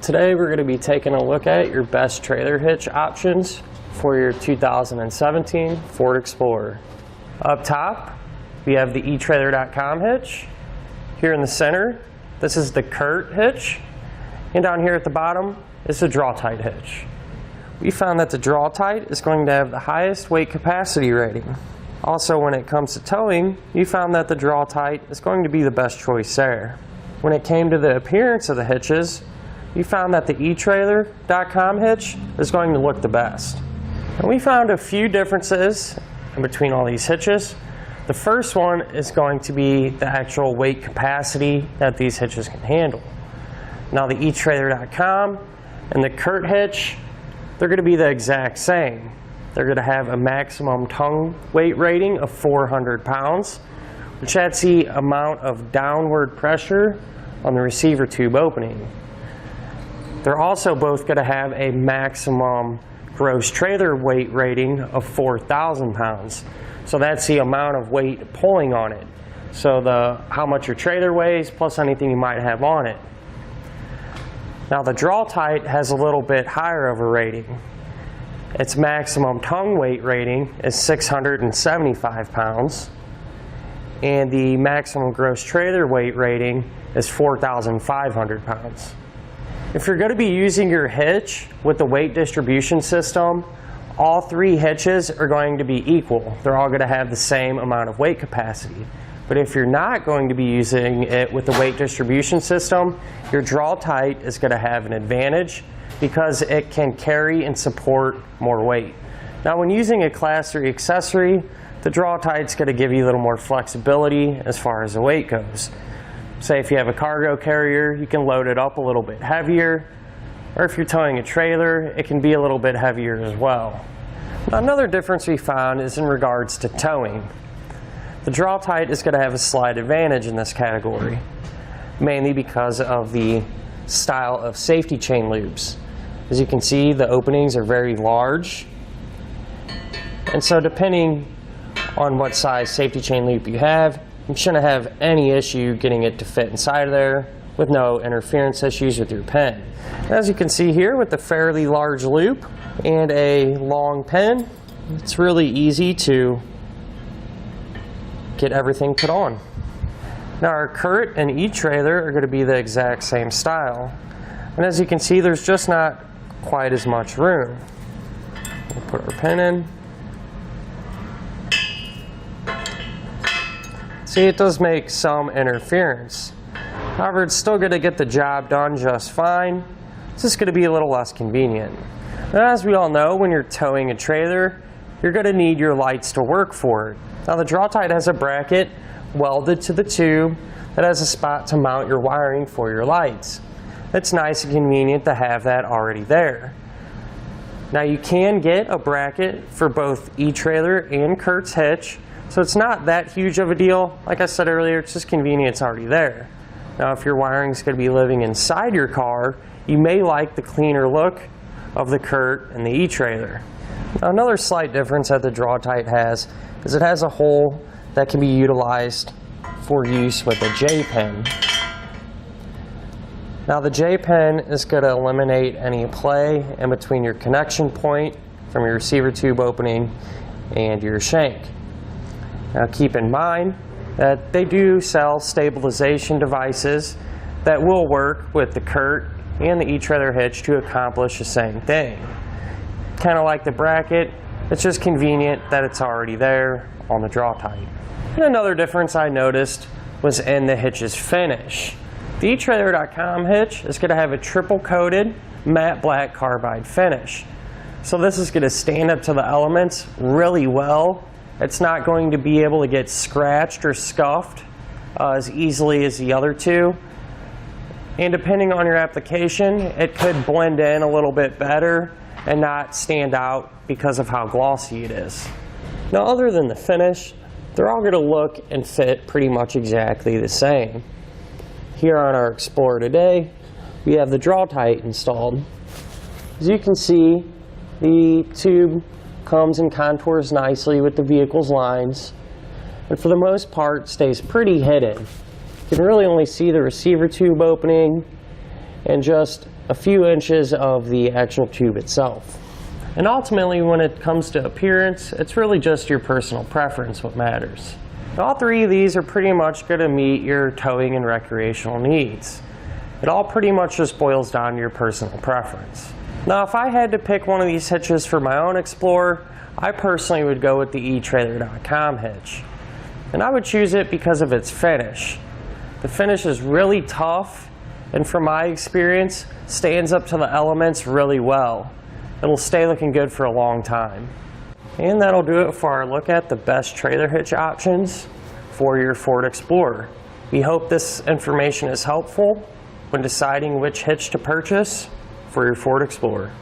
Today we're going to be taking a look at your best trailer hitch options for your 2017 Ford Explorer. Up top, we have the etrailer.com hitch. Here in the center, this is the CURT hitch. And down here at the bottom is the Draw-Tite hitch. We found that the Draw-Tite is going to have the highest weight capacity rating. Also, when it comes to towing, we found that the Draw-Tite is going to be the best choice there. When it came to the appearance of the hitches, we found that the etrailer.com hitch is going to look the best. And we found a few differences in between all these hitches. The first one is going to be the actual weight capacity that these hitches can handle. Now the etrailer.com and the CURT hitch, they're going to be the exact same. They're going to have a maximum tongue weight rating of 400 pounds, which adds the amount of downward pressure on the receiver tube opening. They're also both going to have a maximum gross trailer weight rating of 4,000 pounds. So that's the amount of weight pulling on it. So how much your trailer weighs plus anything you might have on it. Now the Draw-Tite has a little bit higher of a rating. Its maximum tongue weight rating is 675 pounds. And the maximum gross trailer weight rating is 4,500 pounds. If you're going to be using your hitch with the weight distribution system, all three hitches are going to be equal. They're all going to have the same amount of weight capacity. But if you're not going to be using it with the weight distribution system, your Draw-Tite is going to have an advantage because it can carry and support more weight. Now when using a Class 3 accessory, the Draw-Tite is going to give you a little more flexibility as far as the weight goes. Say if you have a cargo carrier, you can load it up a little bit heavier, or if you're towing a trailer, it can be a little bit heavier as well. Now, another difference we found is in regards to towing. The Draw-Tite is going to have a slight advantage in this category, mainly because of the style of safety chain loops. As you can see, the openings are very large, and so depending on what size safety chain loop you have, you shouldn't have any issue getting it to fit inside of there with no interference issues with your pen. As you can see here, with the fairly large loop and a long pen, it's really easy to get everything put on. Now our CURT and etrailer are going to be the exact same style. And as you can see, there's just not quite as much room. We'll put our pen in. See, it does make some interference. However, it's still going to get the job done just fine. It's just going to be a little less convenient. And as we all know, when you're towing a trailer, you're going to need your lights to work for it. Now the Draw-Tite has a bracket welded to the tube that has a spot to mount your wiring for your lights. It's nice and convenient to have that already there. Now you can get a bracket for both etrailer and CURT's hitch, so it's not that huge of a deal. Like I said earlier, it's just convenient, it's already there. Now if your wiring is going to be living inside your car, you may like the cleaner look of the CURT and the etrailer. Now another slight difference that the Draw-Tite has is it has a hole that can be utilized for use with a J-pin. Now the J-pin is going to eliminate any play in between your connection point from your receiver tube opening and your shank. Now keep in mind that they do sell stabilization devices that will work with the CURT and the etrailer hitch to accomplish the same thing. Kind of like the bracket, it's just convenient that it's already there on the Draw-Tite. And another difference I noticed was in the hitch's finish. The etrailer.com hitch is going to have a triple coated matte black carbide finish. So this is going to stand up to the elements really well. It's not going to be able to get scratched or scuffed as easily as the other two. And depending on your application, it could blend in a little bit better and not stand out because of how glossy it is. Now other than the finish, they're all going to look and fit pretty much exactly the same. Here on our Explorer today, we have the Draw-Tite installed. As you can see, the tube comes and contours nicely with the vehicle's lines, but for the most part stays pretty hidden. You can really only see the receiver tube opening and just a few inches of the actual tube itself. And ultimately, when it comes to appearance, it's really just your personal preference what matters. All three of these are pretty much going to meet your towing and recreational needs. It all pretty much just boils down to your personal preference. Now, if I had to pick one of these hitches for my own Explorer, I personally would go with the etrailer.com hitch. And I would choose it because of its finish. The finish is really tough, and from my experience, stands up to the elements really well. It'll stay looking good for a long time. And that'll do it for our look at the best trailer hitch options for your Ford Explorer. We hope this information is helpful when deciding which hitch to purchase for your Ford Explorer.